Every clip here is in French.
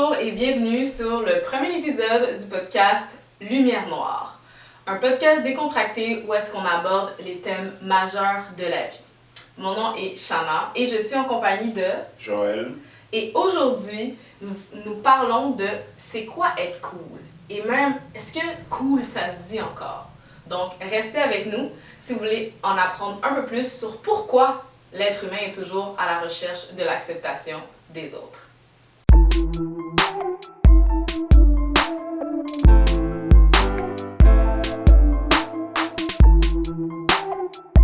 Bonjour et bienvenue sur le premier épisode du podcast Lumière Noire. Un podcast décontracté où est-ce qu'on aborde les thèmes majeurs de la vie. Mon nom est Shana et je suis en compagnie de Joël. Et aujourd'hui, nous parlons de c'est quoi être cool? Et même, est-ce que cool, ça se dit encore? Donc, restez avec nous si vous voulez en apprendre un peu plus sur pourquoi l'être humain est toujours à la recherche de l'acceptation des autres.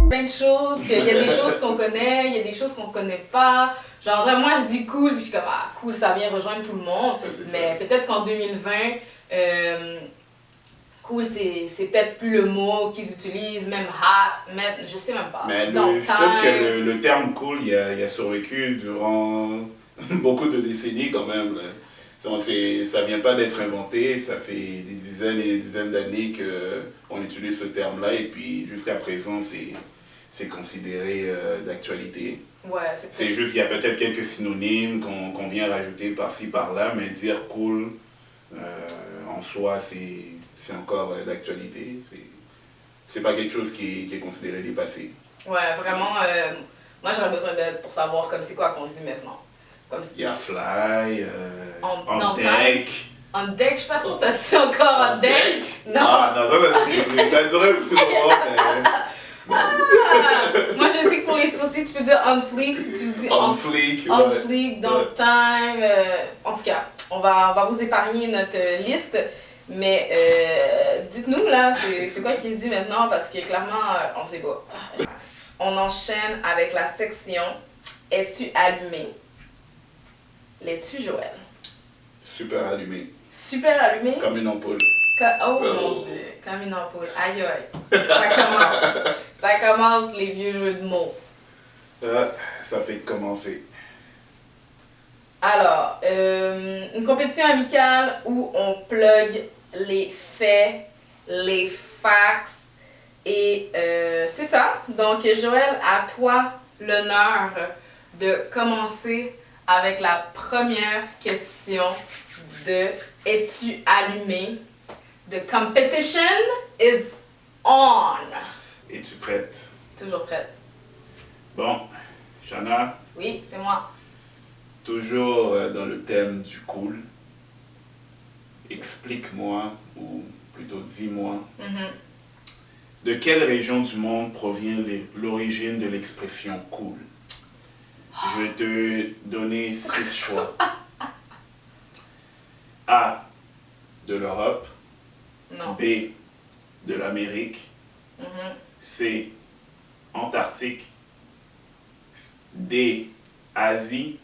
Plein de choses, qu'il y a des choses qu'on connaît, il y a des choses qu'on connaît pas. Genre, moi je dis cool, puis je suis comme, ah cool, ça vient rejoindre tout le monde. Mais peut-être qu'en 2020, cool, c'est peut-être plus le mot qu'ils utilisent, même hot, je sais même pas. Mais je pense que le terme cool, il a survécu durant beaucoup de décennies quand même. Là. Donc, ça vient pas d'être inventé, ça fait des dizaines et des dizaines d'années qu'on utilise ce terme-là et puis jusqu'à présent c'est considéré d'actualité. Ouais, c'est juste qu'il y a peut-être quelques synonymes qu'on vient rajouter par-ci par-là, mais dire cool en soi c'est encore d'actualité. C'est pas quelque chose qui est considéré dépassé. Ouais, vraiment, moi j'aurais besoin d'aide pour savoir comme c'est quoi qu'on dit maintenant. Comme il y a fly, on deck. On deck, je suis pas sûre que ça se dit encore on deck. Non. Ah, non, ça durait un petit moment, mais... moi je sais que pour les sourcils, tu peux dire on fleek si tu dis on fleek, on fleek, don't time. En tout cas, on va vous épargner notre liste. Mais dites-nous là, c'est quoi qui se dit maintenant parce que clairement, on sait pas. On enchaîne avec la section Es-tu allumé? L'es-tu, Joël? Super allumé. Super allumé? Comme une ampoule. Oh mon Dieu, comme une ampoule. Aïe aïe. Ça commence les vieux jeux de mots. Ça fait commencer. Alors, une compétition amicale où on plug les faits, les facts et c'est ça. Donc Joël, à toi l'honneur de commencer avec la première question de Es-tu allumé? The competition is on. Es-tu prête? Toujours prête. Bon, Shana. Oui, c'est moi. Toujours dans le thème du cool. Explique-moi, ou plutôt dis-moi, de quelle région du monde provient l'origine de l'expression cool? Je vais te donner 6 choix. A. De l'Europe. Non. B. De l'Amérique. C. Antarctique. D. Asie.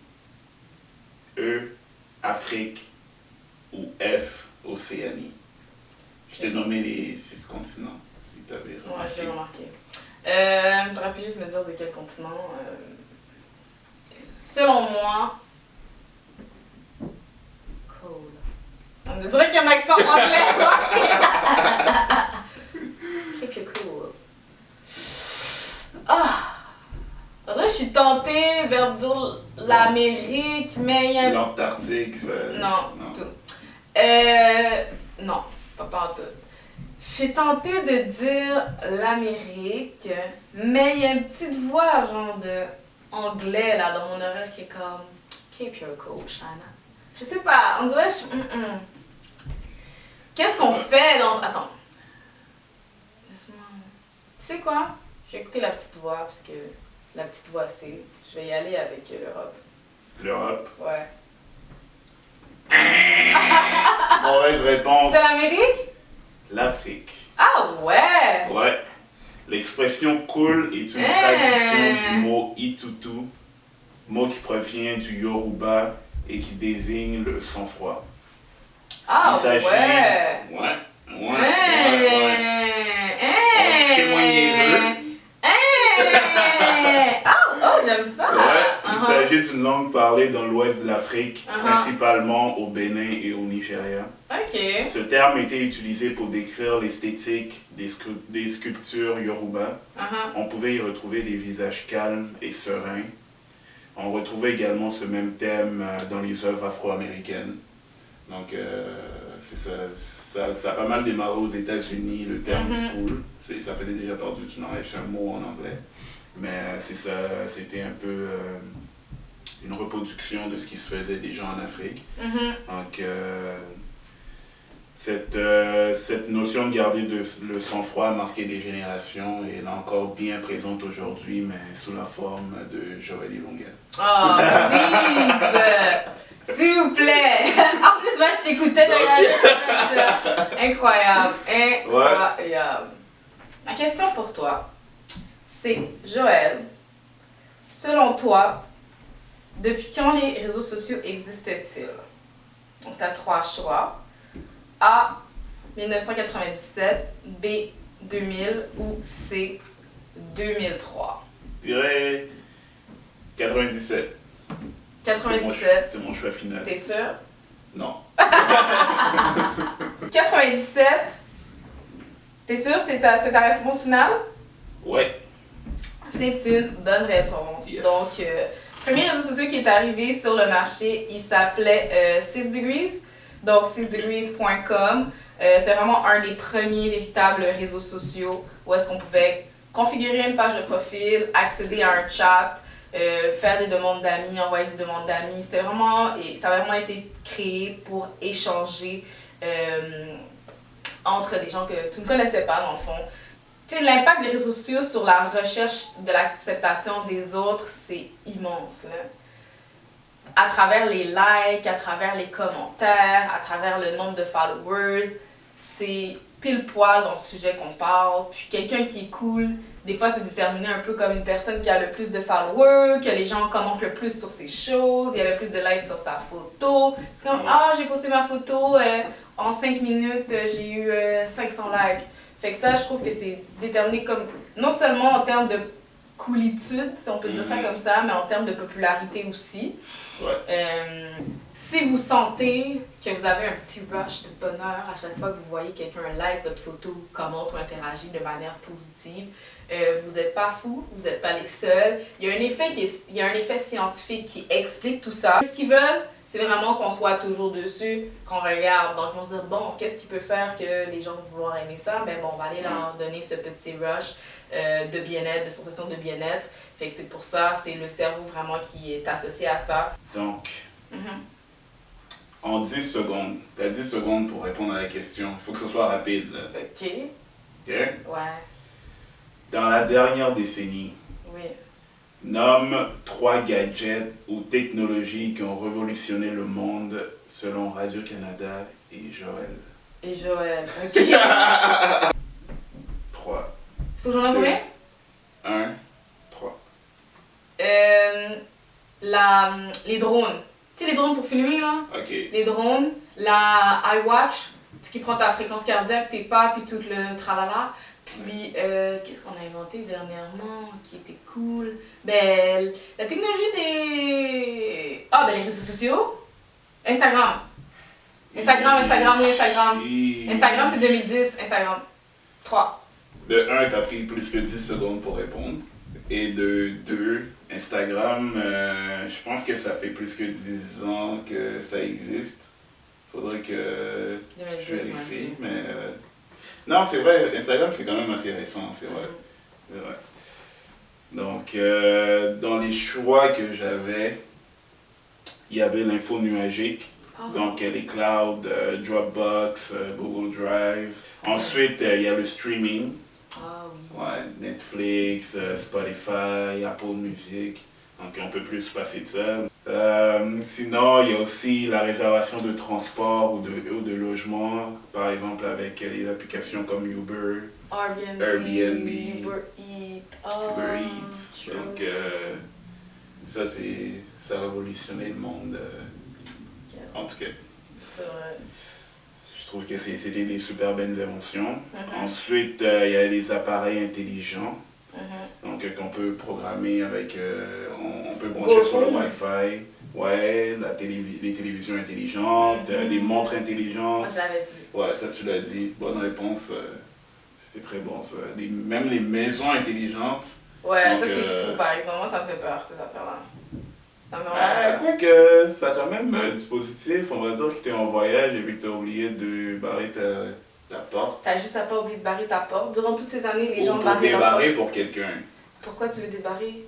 E. Afrique. Ou F. Océanie. Je t'ai nommé les 6 continents, si tu avais remarqué. Ouais, j'ai remarqué. T'aurais pu juste me dire de quel continent. Selon moi, cool. On me dirait qu'il y a un accent anglais. Quelque cool. On dirait que je suis tentée vers dire l'Amérique, mais il y a... L'Antarctique, ça... Non, du tout. Non, pas en tout. Je suis tentée de dire l'Amérique, mais il y a une petite voix, genre de anglais, là, dans mon oreille qui est comme Keep your cool, Shana. Je sais pas, on dirait... Qu'est-ce qu'on fait dans... Attends. Laisse-moi... Tu sais quoi? Je vais écouter la petite voix, parce que la petite voix, c'est... Je vais y aller avec l'Europe. L'Europe? Ouais. Mauvaise réponse. C'est l'Amérique? L'Afrique. Ah ouais! Ouais. L'expression cool est une traduction du mot itutu, mot qui provient du Yoruba et qui désigne le sang-froid. Ah il s'agit... ouais! On se chez moi niaiseux. Oh, j'aime ça! Il s'agit d'une langue parlée dans l'ouest de l'Afrique, principalement au Bénin et au Nigeria. Ok. Ce terme était utilisé pour décrire l'esthétique des sculptures Yoruba. On pouvait y retrouver des visages calmes et sereins. On retrouvait également ce même thème dans les œuvres afro-américaines. Donc, c'est ça a pas mal démarré aux États-Unis, le terme cool. Ça fait déjà partie du langage, c'est un mot en anglais. Mais c'est ça, c'était un peu une reproduction de ce qui se faisait déjà en Afrique. Donc, cette notion de garder le sang-froid a marqué des générations et elle est encore bien présente aujourd'hui, mais sous la forme de Joël Ilonga. Oh, please! S'il vous plaît! En plus, moi, je t'écoutais, incroyable, incroyable. Ma question pour toi, c'est, Joël, selon toi, depuis quand les réseaux sociaux existent-ils? Donc, tu as 3 choix. A, 1997, B, 2000 ou C, 2003. Je dirais 97. 97. C'est mon choix final. T'es sûr? Non. 97. T'es sûr? C'est ta réponse finale? Ouais. C'est une bonne réponse. Yes. Donc, premier réseau social qui est arrivé sur le marché, il s'appelait 6 Degrees. Donc, 6degrees.com. C'est vraiment un des premiers véritables réseaux sociaux où est-ce qu'on pouvait configurer une page de profil, accéder à un chat, faire des demandes d'amis, envoyer des demandes d'amis. C'était vraiment, et ça a vraiment été créé pour échanger entre des gens que tu ne connaissais pas, dans le fond. Tu sais, l'impact des réseaux sociaux sur la recherche de l'acceptation des autres, c'est immense, là. À travers les likes, à travers les commentaires, à travers le nombre de followers, c'est pile poil dans le sujet qu'on parle. Puis quelqu'un qui est cool, des fois c'est déterminé un peu comme une personne qui a le plus de followers, que les gens commentent le plus sur ses choses, il y a le plus de likes sur sa photo. C'est comme, j'ai posté ma photo, en 5 minutes j'ai eu 500 likes. Fait que ça, je trouve que c'est déterminé comme, non seulement en termes de coolitude, si on peut dire ça comme ça, mais en termes de popularité aussi. Ouais. Si vous sentez que vous avez un petit rush de bonheur à chaque fois que vous voyez quelqu'un like votre photo, commente ou interagit de manière positive, vous n'êtes pas fou, vous n'êtes pas les seuls. Il y a un effet scientifique qui explique tout ça. Ce qu'ils veulent, c'est vraiment qu'on soit toujours dessus, qu'on regarde. Donc, ils vont dire, bon, qu'est-ce qui peut faire que les gens vont vouloir aimer ça? Ben bon, on va aller leur donner ce petit rush de bien-être, de sensation de bien-être. Fait que c'est pour ça, c'est le cerveau vraiment qui est associé à ça. Donc, en 10 secondes, tu as 10 secondes pour répondre à la question. Il faut que ce soit rapide. Là. OK. OK? Ouais. Dans la dernière décennie, Oui. nomme 3 gadgets ou technologies qui ont révolutionné le monde selon Radio-Canada et Joël. Et Joël. OK. 3. Faut que j'en ai combien? 1, 3. Les drones. Tu sais, les drones pour filmer, là? OK. Les drones, la iWatch, qui prend ta fréquence cardiaque, tes pas, puis tout le tralala. Puis, qu'est-ce qu'on a inventé dernièrement qui était cool? Ben, la technologie des... les réseaux sociaux. Instagram. Instagram. Instagram, c'est 2010. Instagram. 3. De 1, tu as pris plus que 10 secondes pour répondre. Et de 2, Instagram, je pense que ça fait plus que 10 ans que ça existe. Faudrait que je vérifie, mais... Non, c'est vrai, Instagram, c'est quand même assez récent, c'est vrai. C'est vrai. Donc, dans les choix que j'avais, il y avait l'info nuagique. Donc, les clouds, Dropbox, Google Drive. Ensuite, il y a le streaming. Ouais, Netflix, Spotify, Apple Music. Donc, on peut plus se passer de ça. Sinon, il y a aussi la réservation de transport ou de logement, par exemple avec les applications comme Uber, Airbnb, Uber Eats. Donc, ça a révolutionné le monde. En tout cas. C'est vrai. Je trouve que c'était des super belles inventions. Ensuite, il y a les appareils intelligents. Donc, qu'on peut programmer avec, on peut brancher sur le Wi-Fi. Ouais, les télévisions intelligentes, les montres intelligentes. Je l'avais dit. Ouais, ça tu l'as dit. Bonne réponse. C'était très bon ça. Même les maisons intelligentes. Ouais, donc, ça c'est fou par exemple. Moi ça me fait peur ces affaires-là. Ça me rend... Quoique, ça a quand même du positif. On va dire que tu es en voyage et puis tu as oublié de barrer ta porte. T'as juste à pas oublier de barrer ta porte. Durant toutes ces années, les gens pour barraient leur porte. débarrer pour quelqu'un. Pourquoi tu veux débarrer?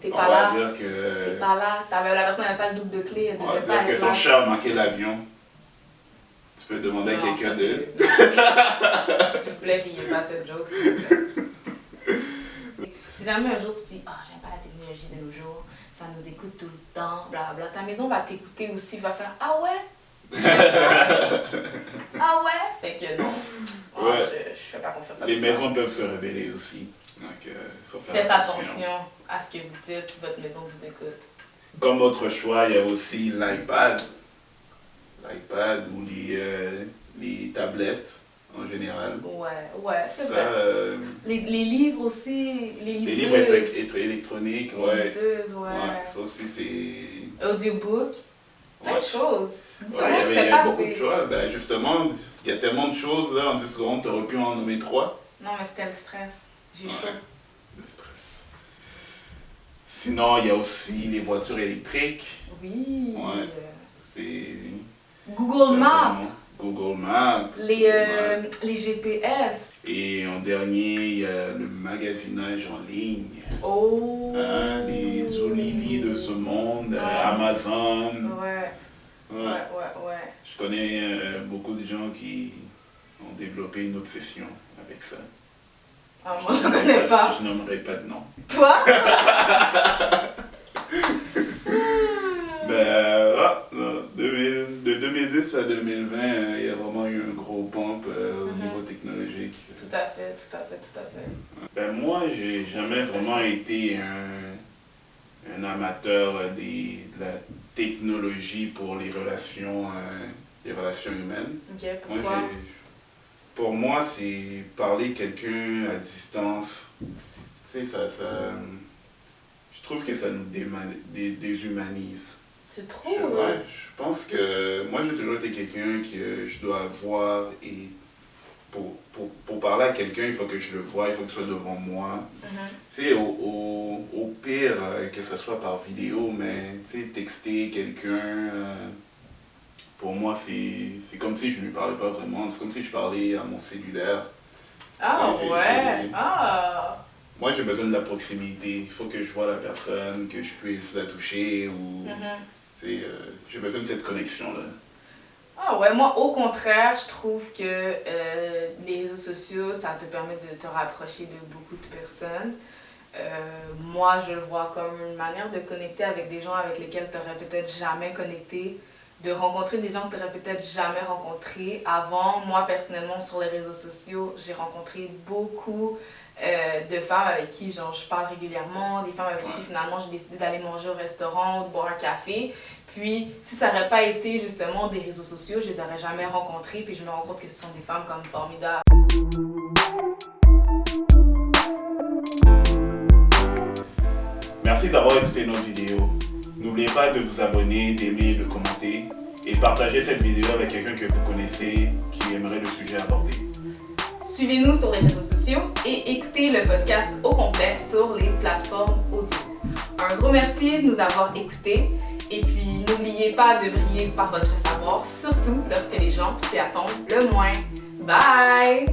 T'es On pas va là. dire que... T'es pas là. La personne n'avait pas le double de clé. Elle On va devait pas dire être que ton là. chat a manqué l'avion. Tu peux demander à Non, quelqu'un ça, de... S'il vous plaît, riez pas cette joke, s'il vous plaît. Si jamais un jour tu dis « Ah, oh, j'aime pas la technologie de nos jours, ça nous écoute tout le temps, blablabla », ta maison va t'écouter aussi, va faire « Ah ouais? Ah ouais? » Fait que non. Ouais. Je fais pas confiance à Les tout maisons peuvent se révéler aussi. Donc, faut ça. faire Faites attention. attention à ce que vous dites, votre maison vous écoute. Comme autre choix, il y a aussi l'iPad. L'iPad ou les tablettes en général. Ouais, c'est Ça, vrai. Les livres aussi, les les liseuses. livres électroniques, Les ouais. liseuses, Ouais, ça aussi c'est... Audiobook, plein Ouais. de choses. Ouais, Dis-moi que il y c'était a pas beaucoup de assez. choix. Ben, justement, il y a tellement de choses, là, en 10 secondes, tu aurais pu en nommer 3. Non, mais c'était le stress. J'ai Ouais. chaud. Le stress. Sinon, il y a aussi les voitures électriques. Oui. Ouais. C'est... Google Maps, Google Maps. les GPS. Et en dernier, il y a le magasinage en ligne. Oh. Hein, les Zulily de ce monde, Ouais. Amazon. Ouais, Ouais. ouais. Je connais beaucoup de gens qui ont développé une obsession avec ça. Ah, moi, je connais pas. Je nommerai pas de nom. Toi? De 2010 à 2020, il y a vraiment eu un gros bump au niveau technologique. Tout à fait. Ben, moi, j'ai jamais vraiment été un amateur de la technologie pour les relations humaines. Ok, Moi, pourquoi? pour moi, c'est parler quelqu'un à distance. Tu sais, je trouve que ça nous déshumanise. Tu trouves? Ouais, je pense que moi, j'ai toujours été quelqu'un que je dois voir et pour parler à quelqu'un, il faut que je le voie, il faut que ce soit devant moi. Tu sais, au pire, que ce soit par vidéo, mais tu sais, texter quelqu'un, pour moi, c'est comme si je ne lui parlais pas vraiment. C'est comme si je parlais à mon cellulaire. Ah, ouais. Moi, j'ai besoin de la proximité. Il faut que je voie la personne, que je puisse la toucher ou... j'ai besoin de cette connexion-là. Ah ouais, moi au contraire, je trouve que les réseaux sociaux, ça te permet de te rapprocher de beaucoup de personnes. Moi, je le vois comme une manière de connecter avec des gens avec lesquels tu n'aurais peut-être jamais connecté, de rencontrer des gens que tu n'aurais peut-être jamais rencontrés. Avant, moi personnellement, sur les réseaux sociaux, j'ai rencontré beaucoup de femmes avec qui genre, je parle régulièrement, des femmes avec qui finalement j'ai décidé d'aller manger au restaurant ou de boire un café. Puis, si ça n'aurait pas été justement des réseaux sociaux, je les aurais jamais rencontrées. Puis, je me rends compte que ce sont des femmes comme formidables. Merci d'avoir écouté notre vidéo. N'oubliez pas de vous abonner, d'aimer, de commenter et partager cette vidéo avec quelqu'un que vous connaissez qui aimerait le sujet abordé. Suivez-nous sur les réseaux sociaux et écoutez le podcast au complet sur les plateformes audio. Un gros merci de nous avoir écoutés. Et puis, n'oubliez pas de briller par votre savoir, surtout lorsque les gens s'y attendent le moins. Bye!